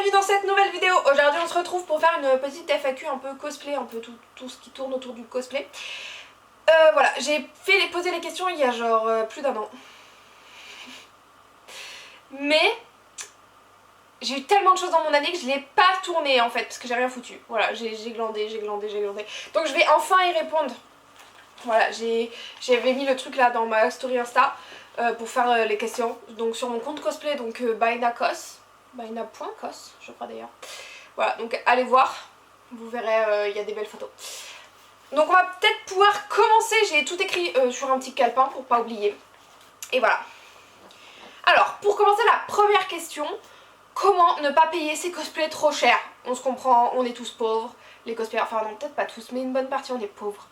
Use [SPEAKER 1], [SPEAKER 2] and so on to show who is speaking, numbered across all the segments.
[SPEAKER 1] bienvenue dans cette nouvelle vidéo. Aujourd'hui on se retrouve pour faire une petite FAQ un peu cosplay, un peu tout ce qui tourne autour du cosplay. Voilà, j'ai posé les questions il y a genre plus d'un an. Mais j'ai eu tellement de choses dans mon année que je l'ai pas tourné en fait, parce que j'ai rien foutu. Voilà, j'ai glandé. Donc je vais enfin y répondre. Voilà, j'avais mis le truc là dans ma story Insta pour faire les questions. Donc sur mon compte cosplay, donc Bainacos, Baina.cos je crois d'ailleurs. Voilà, donc allez voir, vous verrez, il y a des belles photos. Donc on va peut-être pouvoir commencer, j'ai tout écrit sur un petit calepin pour pas oublier. Et voilà. Alors, pour commencer la première question, comment ne pas payer ses cosplays trop cher? On se comprend, on est tous pauvres, les cosplayers, enfin non peut-être pas tous, mais une bonne partie on est pauvres.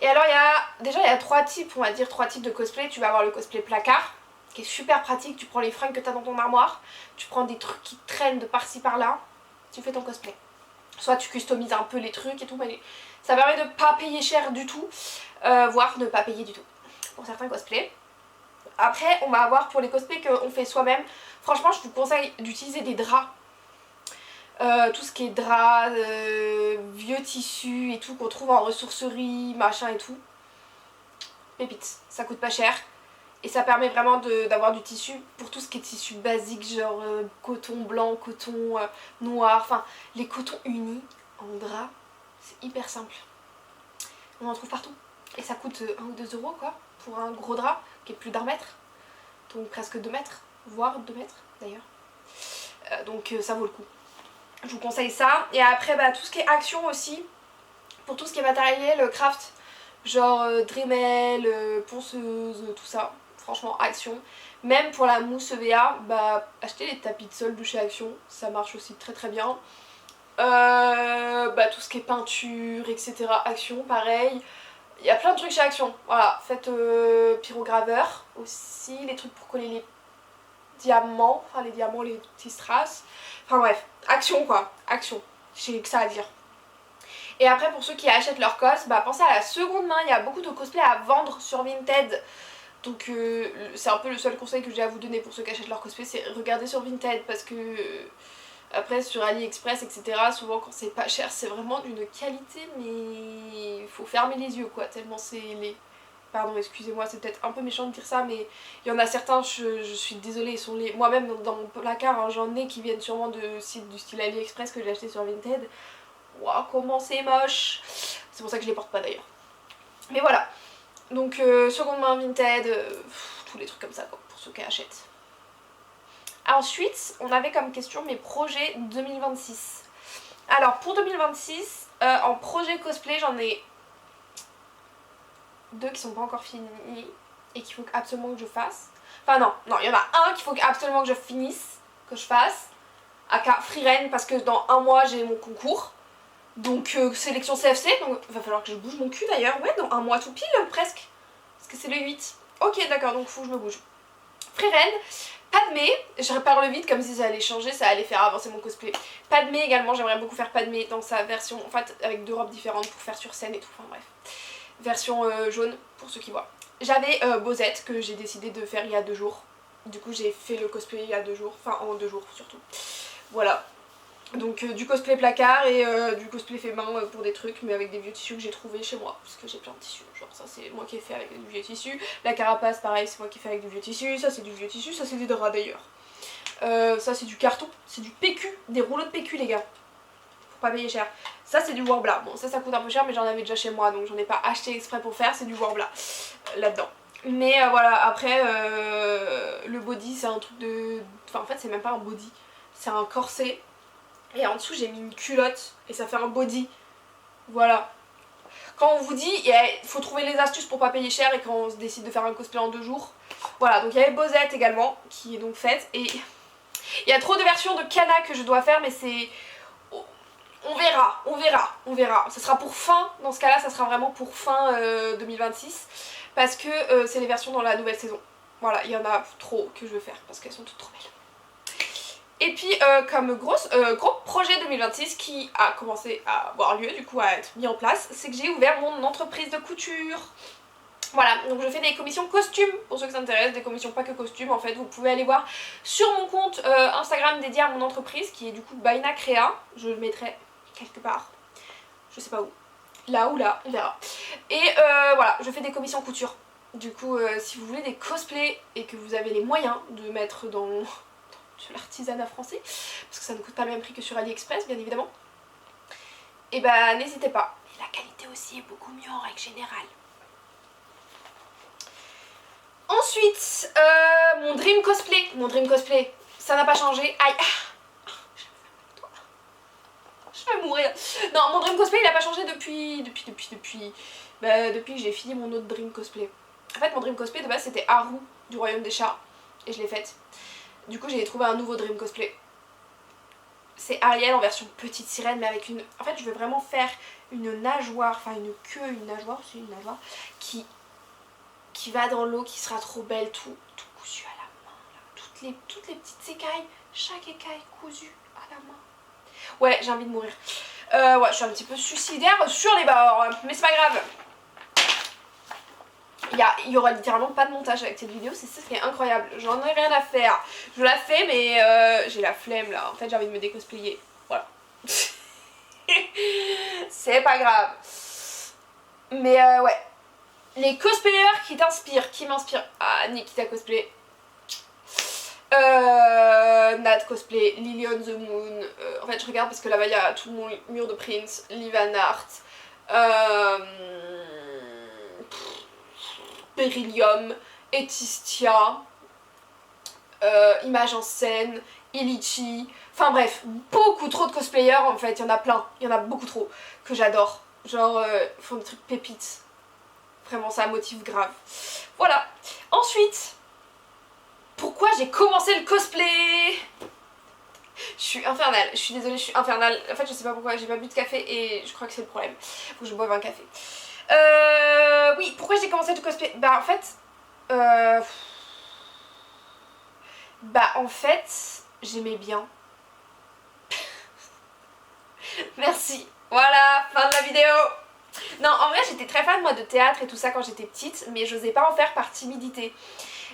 [SPEAKER 1] Et alors il y a trois types, on va dire trois types de cosplay. Tu vas avoir le cosplay placard, qui est super pratique, tu prends les fringues que tu as dans ton armoire, tu prends des trucs qui traînent de par-ci par-là, tu fais ton cosplay. Soit tu customises un peu les trucs et tout, mais ça permet de pas payer cher du tout, voire de pas payer du tout, pour certains cosplays. Après on va avoir pour les cosplays qu'on fait soi-même, franchement je vous conseille d'utiliser des draps. Tout ce qui est drap, vieux tissus et tout qu'on trouve en ressourcerie, machin et tout. Pépite, ça coûte pas cher. Et ça permet vraiment d'avoir du tissu pour tout ce qui est tissu basique, genre coton blanc, coton noir, enfin les cotons unis en drap, c'est hyper simple. On en trouve partout. Et ça coûte 1 ou 2 euros quoi, pour un gros drap qui est plus d'1 mètre. Donc presque 2 mètres, voire 2 mètres d'ailleurs. Donc ça vaut le coup. Je vous conseille ça. Et après tout ce qui est action aussi, pour tout ce qui est matériel, craft, genre Dremel, ponceuse, tout ça. Franchement action. Même pour la mousse EVA, achetez les tapis de sol de chez Action, ça marche aussi très très bien. Tout ce qui est peinture, etc. Action, pareil. Il y a plein de trucs chez Action. Voilà, faites pyrograveur aussi, les trucs pour coller les diamants, enfin les diamants, les petits strass. Enfin bref, Action quoi, Action, j'ai que ça à dire. Et après pour ceux qui achètent leur cos, pensez à la seconde main, il y a beaucoup de cosplay à vendre sur Vinted. Donc c'est un peu le seul conseil que j'ai à vous donner pour ceux qui achètent leur cosplay, c'est regarder sur Vinted parce que après sur AliExpress etc, souvent quand c'est pas cher c'est vraiment d'une qualité mais il faut fermer les yeux quoi, tellement c'est laid. Pardon, excusez-moi, c'est peut-être un peu méchant de dire ça, mais il y en a certains, je suis désolée, ils sont les... Moi-même, dans mon placard, hein, j'en ai qui viennent sûrement de sites du style AliExpress que j'ai acheté sur Vinted. Waouh, comment c'est moche! C'est pour ça que je les porte pas d'ailleurs. Mais voilà. Donc, seconde main Vinted, tous les trucs comme ça, quoi, pour ceux qui achètent. Ensuite, on avait comme question mes projets 2026. Alors, pour 2026, en projet cosplay, j'en ai 2 qui sont pas encore finis et qu'il faut absolument que je fasse. Enfin non, il y en a un qu'il faut absolument que je finisse, que je fasse, aka Freeren, parce que dans 1 mois j'ai mon concours. Donc sélection CFC, donc il va falloir que je bouge mon cul d'ailleurs, ouais, dans 1 mois tout pile presque. Parce que c'est le 8. Ok d'accord, donc faut que je me bouge. Freeren, Padmé, je reparle vite comme si ça allait changer, ça allait faire avancer mon cosplay. Padmé également, j'aimerais beaucoup faire Padmé dans sa version, en fait avec 2 robes différentes pour faire sur scène et tout, enfin bref. Version jaune pour ceux qui voient. J'avais Bosette que j'ai décidé de faire il y a 2 jours. Du coup j'ai fait le cosplay il y a 2 jours, enfin en 2 jours surtout. Voilà. Donc du cosplay placard et du cosplay fait main pour des trucs mais avec des vieux tissus que j'ai trouvé chez moi. Parce que j'ai plein de tissus, genre ça c'est moi qui ai fait avec du vieux tissu. La carapace pareil c'est moi qui ai fait avec du vieux tissu, ça c'est du vieux tissu, ça c'est des draps d'ailleurs. Ça c'est du carton, c'est du PQ, des rouleaux de PQ les gars. Pas payer cher. Ça c'est du Worbla. Bon ça coûte un peu cher mais j'en avais déjà chez moi donc j'en ai pas acheté exprès pour faire, c'est du Worbla là-dedans. Mais voilà après le body c'est un truc de... Enfin en fait c'est même pas un body, c'est un corset et en dessous j'ai mis une culotte et ça fait un body. Voilà. Quand on vous dit il faut trouver les astuces pour pas payer cher et quand on se décide de faire un cosplay en 2 jours. Voilà donc il y avait Bosette également qui est donc faite et il y a trop de versions de Kana que je dois faire mais c'est... On verra. Ça sera pour fin, dans ce cas-là, ça sera vraiment pour fin 2026. Parce que c'est les versions dans la nouvelle saison. Voilà, il y en a trop que je veux faire parce qu'elles sont toutes trop belles. Et puis, comme gros projet 2026 qui a commencé à avoir lieu, du coup à être mis en place, c'est que j'ai ouvert mon entreprise de couture. Voilà, donc je fais des commissions costumes pour ceux que ça intéresse, des commissions pas que costumes en fait. Vous pouvez aller voir sur mon compte Instagram dédié à mon entreprise qui est du coup Baina Créa. Je le mettrai quelque part, je sais pas où, là ou là, on verra. Et voilà, je fais des commissions couture. Du coup, si vous voulez des cosplays et que vous avez les moyens de mettre dans l'artisanat français, parce que ça ne coûte pas le même prix que sur AliExpress bien évidemment, et bah n'hésitez pas. Et la qualité aussi est beaucoup mieux en règle générale. Ensuite, mon dream cosplay, ça n'a pas changé. Aïe, je vais mourir. Non, mon dream cosplay il a pas changé depuis que j'ai fini mon autre dream cosplay. En fait, mon dream cosplay de base c'était Haru du Royaume des Chats et je l'ai faite. Du coup, j'ai trouvé un nouveau dream cosplay. C'est Ariel en version petite sirène, mais avec une. En fait, je veux vraiment faire une nageoire, enfin une queue, une nageoire, c'est une nageoire qui va dans l'eau, qui sera trop belle, tout cousu à la main, là. Toutes les petites écailles, chaque écaille cousue à la main. Ouais, j'ai envie de mourir. Ouais, je suis un petit peu suicidaire sur les bords, mais c'est pas grave. Il y aura littéralement pas de montage avec cette vidéo, c'est ça qui est incroyable. J'en ai rien à faire. Je la fais, mais j'ai la flemme là. En fait, j'ai envie de me décosplayer. Voilà. C'est pas grave. Mais ouais. Les cosplayers qui m'inspirent. Ah, Nikita cosplay. Nat cosplay, Lily on the Moon. En fait, je regarde parce que là-bas il y a tout mon mur de Prince, Liv Art, Beryllium, Etistia, Image en scène, Illichi. Enfin bref, beaucoup trop de cosplayers en fait. Il y en a plein, il y en a beaucoup trop que j'adore. Genre, ils font des trucs pépites. Vraiment, ça motive grave. Voilà. Ensuite, pourquoi j'ai commencé le cosplay? Je suis infernale, je suis désolée, je suis infernale. En fait, je sais pas pourquoi, j'ai pas bu de café et je crois que c'est le problème. Faut que je boive un café. Oui, pourquoi j'ai commencé le cosplay? Bah, en fait, j'aimais bien. Merci. Voilà, fin de la vidéo. Non, en vrai, j'étais très fan moi de théâtre et tout ça quand j'étais petite, mais j'osais pas en faire par timidité.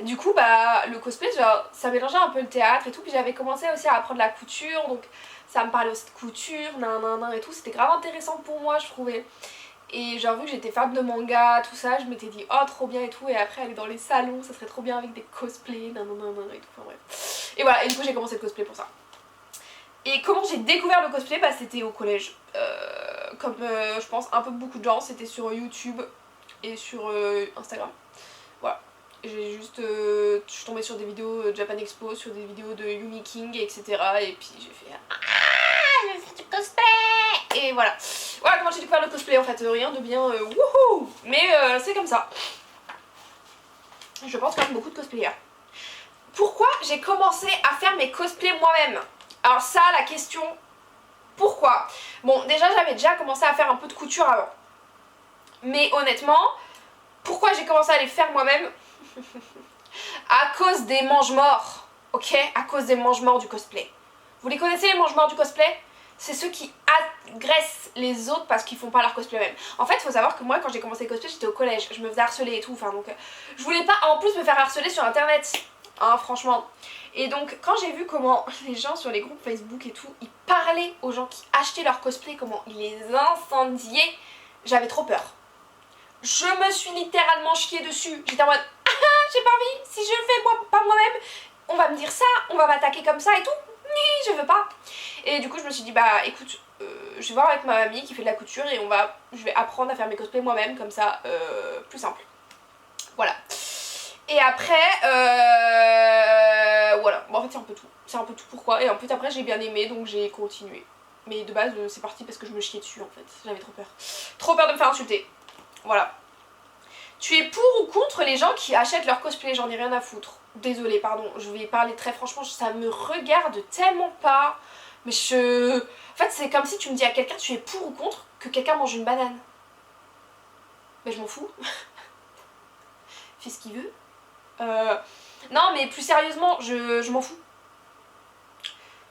[SPEAKER 1] Du coup, bah, le cosplay, genre, ça mélangeait un peu le théâtre et tout, puis j'avais commencé aussi à apprendre la couture, donc ça me parlait aussi de couture, nan et tout, c'était grave intéressant pour moi, je trouvais. Et genre, vu que j'étais fan de manga, tout ça, je m'étais dit, oh, trop bien et tout, et après aller dans les salons, ça serait trop bien avec des cosplays, nan et tout, enfin bref. Et voilà, et du coup, j'ai commencé le cosplay pour ça. Et comment j'ai découvert le cosplay? Bah, c'était au collège. Comme je pense un peu beaucoup de gens, c'était sur YouTube et sur Instagram. Voilà. J'ai juste, je suis tombée sur des vidéos Japan Expo, sur des vidéos de Yumi King, etc. Et puis j'ai fait je vais faire du cosplay. Et voilà. Voilà comment j'ai découvert le cosplay en fait, rien de bien wouhou. Mais c'est comme ça. Je pense quand même beaucoup de cosplayers. Pourquoi j'ai commencé à faire mes cosplays moi-même? Alors ça, la question, pourquoi? Bon, déjà j'avais déjà commencé à faire un peu de couture avant. Mais honnêtement, pourquoi j'ai commencé à les faire moi-même? À cause des mange-morts, ok? À cause des mange-morts du cosplay. Vous les connaissez les mange-morts du cosplay? C'est ceux qui agressent les autres parce qu'ils font pas leur cosplay eux-mêmes. En fait, il faut savoir que moi, quand j'ai commencé le cosplay, j'étais au collège. Je me faisais harceler et tout, enfin donc... je voulais pas en plus me faire harceler sur internet, hein, franchement. Et donc, quand j'ai vu comment les gens sur les groupes Facebook et tout, ils parlaient aux gens qui achetaient leur cosplay, comment ils les incendiaient, j'avais trop peur. Je me suis littéralement chiée dessus. J'étais en mode, ah, j'ai pas envie, si je le fais moi, pas moi-même, on va me dire ça, on va m'attaquer comme ça et tout. Ni, je veux pas. Et du coup, je me suis dit, bah écoute, je vais voir avec ma mamie qui fait de la couture et je vais apprendre à faire mes cosplays moi-même, comme ça, plus simple. Voilà. Et après, voilà. Bon, en fait, c'est un peu tout. C'est un peu tout pourquoi. Et en fait, après, j'ai bien aimé, donc j'ai continué. Mais de base, c'est parti parce que je me chiais dessus, en fait. J'avais trop peur. Trop peur de me faire insulter. Voilà. Tu es pour ou contre les gens qui achètent leur cosplay? J'en ai rien à foutre. Désolée, pardon. Je vais parler très franchement, ça me regarde tellement pas. Mais En fait, c'est comme si tu me dis à quelqu'un tu es pour ou contre que quelqu'un mange une banane. Mais je m'en fous. Fais ce qu'il veut. Non, mais plus sérieusement, je m'en fous.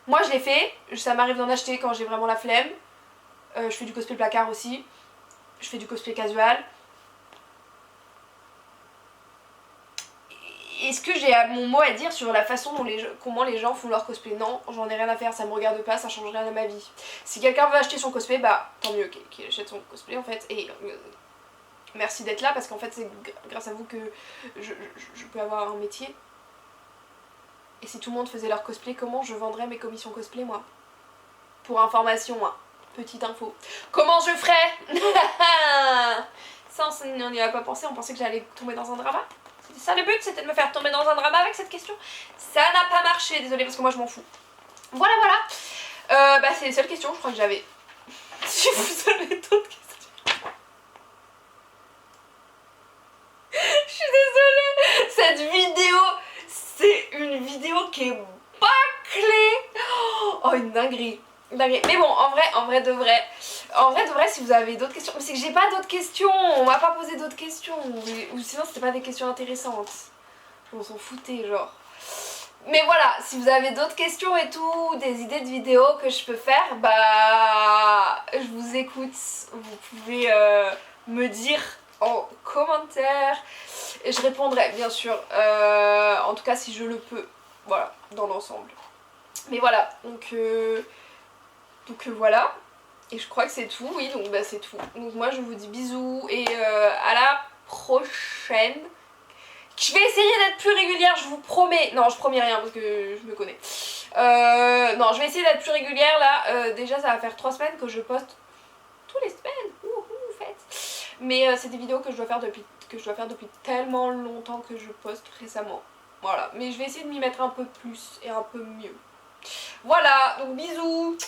[SPEAKER 1] Moi, je l'ai fait. Ça m'arrive d'en acheter quand j'ai vraiment la flemme. Je fais du cosplay placard aussi. Je fais du cosplay casual. est-ce que j'ai mon mot à dire sur la façon dont comment les gens font leur cosplay? Non, j'en ai rien à faire, ça me regarde pas, ça change rien à ma vie. Si quelqu'un veut acheter son cosplay, bah tant mieux qu'il achète son cosplay en fait. Et merci d'être là parce qu'en fait c'est grâce à vous que je peux avoir un métier. Et si tout le monde faisait leur cosplay, comment je vendrais mes commissions cosplay moi? Pour information, hein, petite info. Comment je ferais? Ça on n'y a pas pensé, on pensait que j'allais tomber dans un drama. C'était ça le but, c'était de me faire tomber dans un drama avec cette question. Ça n'a pas marché, désolée parce que moi je m'en fous. Voilà. Bah c'est les seules questions je crois que j'avais. Si vous avez d'autres questions. Je suis désolée. Cette vidéo, c'est une vidéo qui est bâclée. Oh une dinguerie. Mais bon, en vrai de vrai, si vous avez d'autres questions, mais c'est que j'ai pas d'autres questions, on m'a pas posé d'autres questions, ou sinon c'était pas des questions intéressantes, on s'en foutait genre. Mais voilà, si vous avez d'autres questions et tout, des idées de vidéos que je peux faire, bah je vous écoute, vous pouvez me dire en commentaire, et je répondrai bien sûr, en tout cas si je le peux, voilà, dans l'ensemble. Mais voilà, donc voilà, et je crois que c'est tout, oui, donc bah c'est tout. Donc moi je vous dis bisous et à la prochaine. Je vais essayer d'être plus régulière, je vous promets. Non, je promets rien parce que je me connais. Non, je vais essayer d'être plus régulière là. Déjà ça va faire 3 semaines que je poste tous les semaines. Faites. Mais c'est des vidéos que je dois faire depuis tellement longtemps que je poste récemment. Voilà, mais je vais essayer de m'y mettre un peu plus et un peu mieux. Voilà, donc bisous.